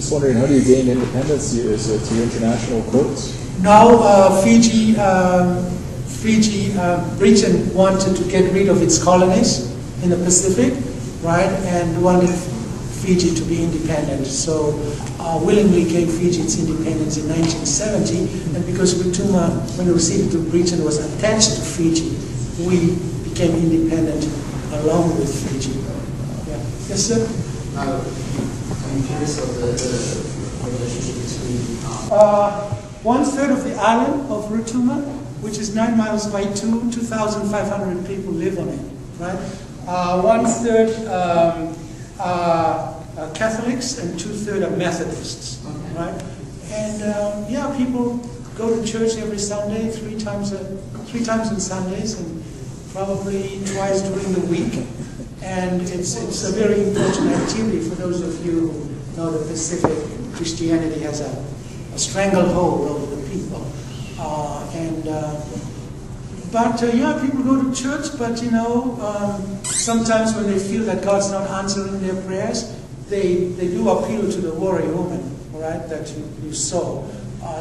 Just wondering, how do you gain independence? Is it through international courts? Now, Britain wanted to get rid of its colonies in the Pacific, right, and wanted Fiji to be independent. So willingly gave Fiji its independence in 1970, and because Rotuma, when it received to Britain, was attached to Fiji, we became independent along with Fiji. Yeah. Yes, sir? I'm curious of the relationship between... 1/3 of the island of Rotuma, which is 9 miles by 2,500 people live on it, right? 1/3 Catholics and 2/3 are Methodists, right? And yeah, people go to church every Sunday, three times on Sundays, and probably twice during the week. And it's a very important activity for those of you who know the Pacific. Christianity has a stranglehold over the people. Yeah, people go to church, but you know, sometimes when they feel that God's not answering their prayers, they do appeal to the warrior woman, right, that you saw.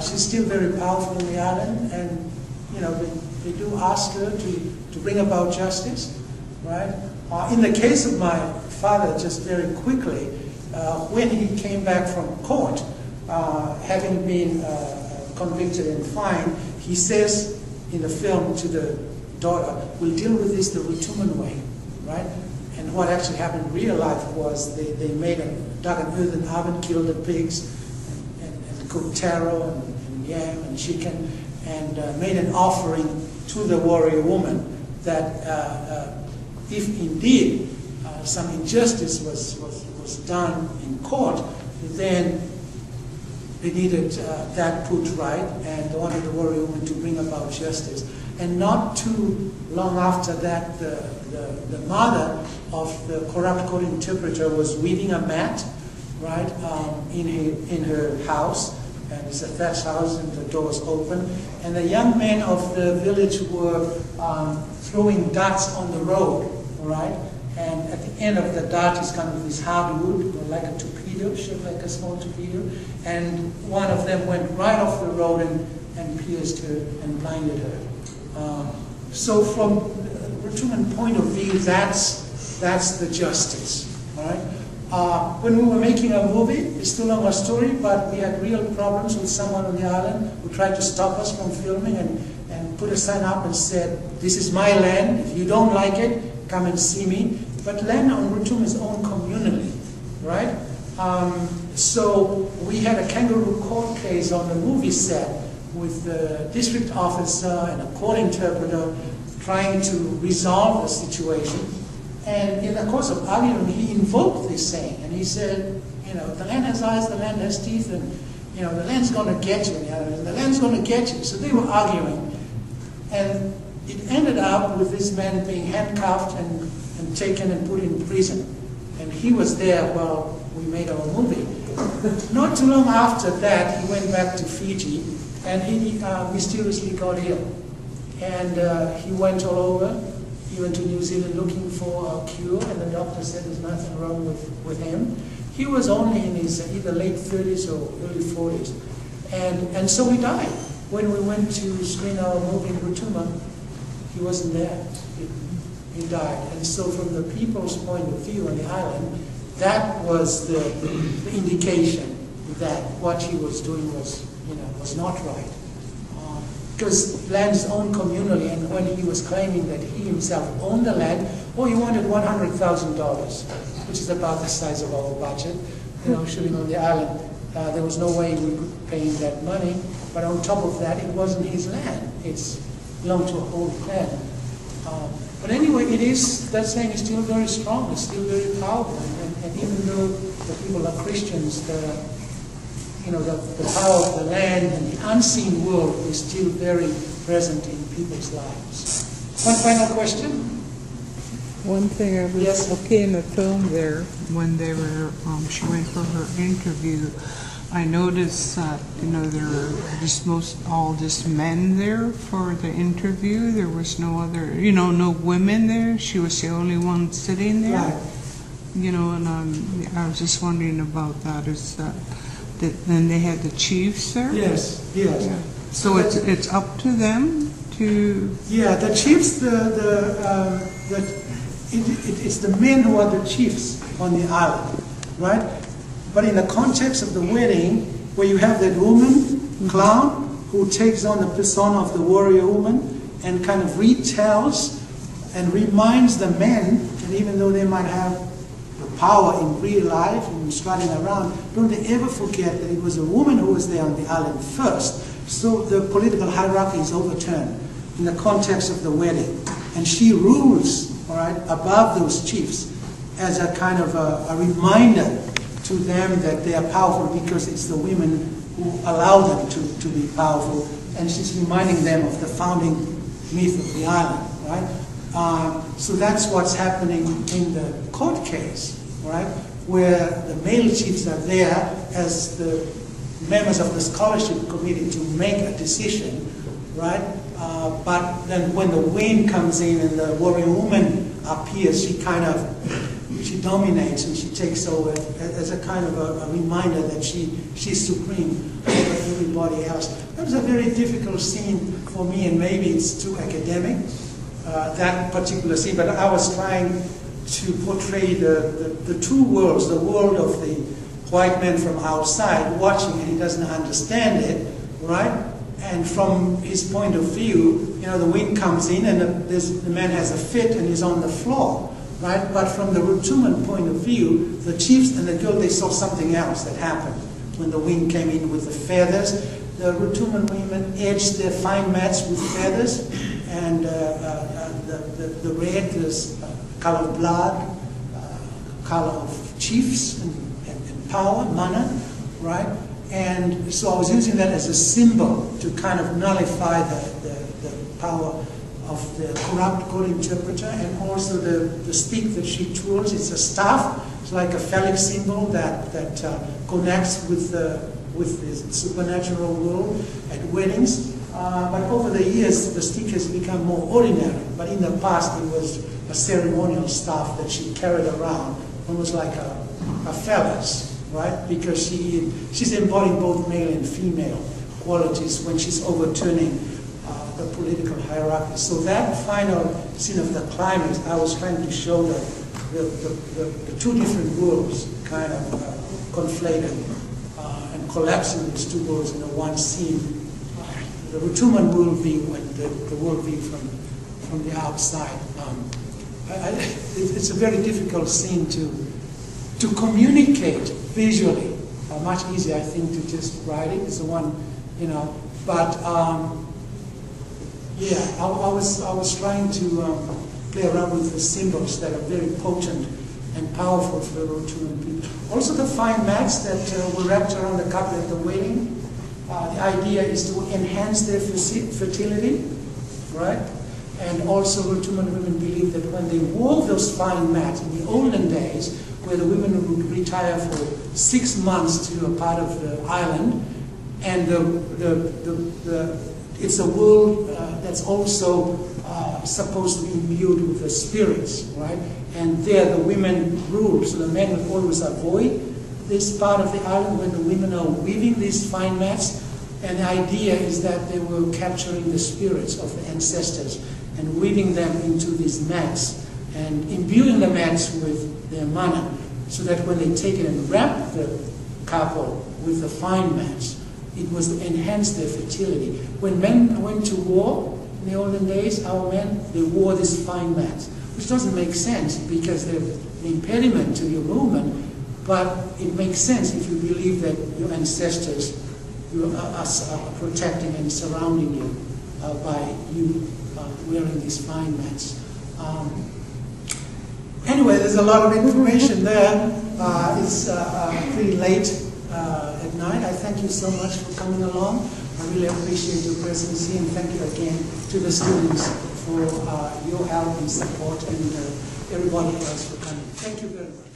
She's still very powerful in the island, and you know, they do ask her to bring about justice, right? In the case of my father, just very quickly, when he came back from court, having been convicted and fined, he says in the film to the daughter, "We'll deal with this the Rotuman way," right? And what actually happened in real life was they dug an earthen oven, killed the pigs, and cooked taro and yam and chicken, and made an offering to the warrior woman that if indeed some injustice was done in court, then they needed that put right, and they wanted the warrior woman to bring about justice. And not too long after that, the mother of the corrupt court interpreter was weaving a mat, right, in her house, and it's a thatched house, and the door was open, and the young men of the village were throwing darts on the road, right, and at the end of the dart is kind of this hard wood, like a torpedo, shaped like a small torpedo, and one of them went right off the road and pierced her and blinded her. So from the Rotuman point of view, that's the justice, all right? When we were making a movie, it's too long a story, but we had real problems with someone on the island who tried to stop us from filming and put a sign up and said, "This is my land, if you don't like it, come and see me." But land on Rotuma is owned communally, right? So we had a kangaroo court case on the movie set with the district officer and a court interpreter trying to resolve the situation. And in the course of argument, he invoked this saying, and he said, you know, the land has eyes, the land has teeth, and you know, the land's going to get you, and the land's going to get you. So they were arguing, and it ended up with this man being handcuffed and taken and put in prison. And he was there while we made our movie. Not too long after that, he went back to Fiji, and he mysteriously got ill. And he went all over. He went to New Zealand looking for a cure, and the doctor said there's nothing wrong with him. He was only in his either late 30s or early 40s. And so he died. When we went to screen our movie in Rotuma, he wasn't there. He died. And so from the people's point of view on the island, that was the indication that what he was doing was, you know, was not right. Because land is owned communally, and when he was claiming that he himself owned the land, he wanted $100,000, which is about the size of our budget, you know, shooting on the island. There was no way we could pay him that money, but on top of that, it wasn't his land. It belonged to a whole clan. But anyway, that saying is still very strong, it's still very powerful, and even though the people are Christians, you know, the power of the land and the unseen world is still very present in people's lives. One final question? One thing I was okay in the film there, when they were, she went for her interview, I noticed that, you know, there were all just men there for the interview. There was no other, you know, no women there. She was the only one sitting there. Right. you know, and I was just wondering about that. Is that then they had the chiefs there? Yes, yes. Yeah. So it's up to them to. Yeah, the chiefs. It's the men who are the chiefs on the island, right? But in the context of the wedding, where you have that woman clown who takes on the persona of the warrior woman and kind of retells and reminds the men that even though they might have the power in real life and strutting around, don't they ever forget that it was a woman who was there on the island first. So the political hierarchy is overturned in the context of the wedding. And she rules, all right, above those chiefs as a kind of a reminder to them that they are powerful because it's the women who allow them to be powerful. And she's reminding them of the founding myth of the island, right? So that's what's happening in the court case, right? Where the male chiefs are there as the members of the scholarship committee to make a decision, right? But then when the wind comes in and the warrior woman appears, she dominates and she takes over as a kind of a reminder that she's supreme over everybody else. That was a very difficult scene for me, and maybe it's too academic, that particular scene, but I was trying to portray the two worlds, the world of the white man from outside watching and he doesn't understand it, right? And from his point of view, you know, the wind comes in and the man has a fit and he's on the floor, right? But from the Rotuman point of view, the chiefs and the girl, they saw something else that happened when the wind came in with the feathers. The Rotuman women edged their fine mats with feathers, and the red is color of blood, color of chiefs and power, mana, right? And so I was using that as a symbol to kind of nullify the power of the corrupt God interpreter, and also the stick that she twirls. It's a staff. It's like a phallic symbol that connects with the supernatural world at weddings. But over the years, the stick has become more ordinary. But in the past, it was a ceremonial staff that she carried around, almost like a phallus, right? Because she's embodying both male and female qualities when she's overturning the political hierarchy. So that final scene of the climax, I was trying to show the two different worlds kind of conflated and collapsing these two worlds in one scene. The Rotuman worldview and the worldview from the outside. It's a very difficult scene to communicate visually. Much easier, I think, to just write it. It's the one, you know. But yeah, I was trying to play around with the symbols that are very potent and powerful for the Rotuman people. Also, the fine mats that were wrapped around the couple at the wedding. The idea is to enhance their fertility, right? And also Rotuman women believe that when they wore those fine mats in the olden days, where the women would retire for 6 months to a part of the island, and it's a world that's also supposed to be imbued with the spirits, right? And there the women rule, so the men would always avoid this part of the island when the women are weaving these fine mats, and the idea is that they were capturing the spirits of the ancestors and weaving them into these mats and imbuing the mats with their mana, so that when they take it and wrap the couple with the fine mats, it was to enhance their fertility. When men went to war in the olden days, our men, they wore these fine mats, which doesn't make sense because they're an impediment to your movement. But it makes sense if you believe that your ancestors are protecting and surrounding you by you wearing these fine mats. Anyway, there's a lot of information there. It's pretty late at night. I thank you so much for coming along. I really appreciate your presence here, and thank you again to the students for your help and support, and everybody else for coming. Thank you very much.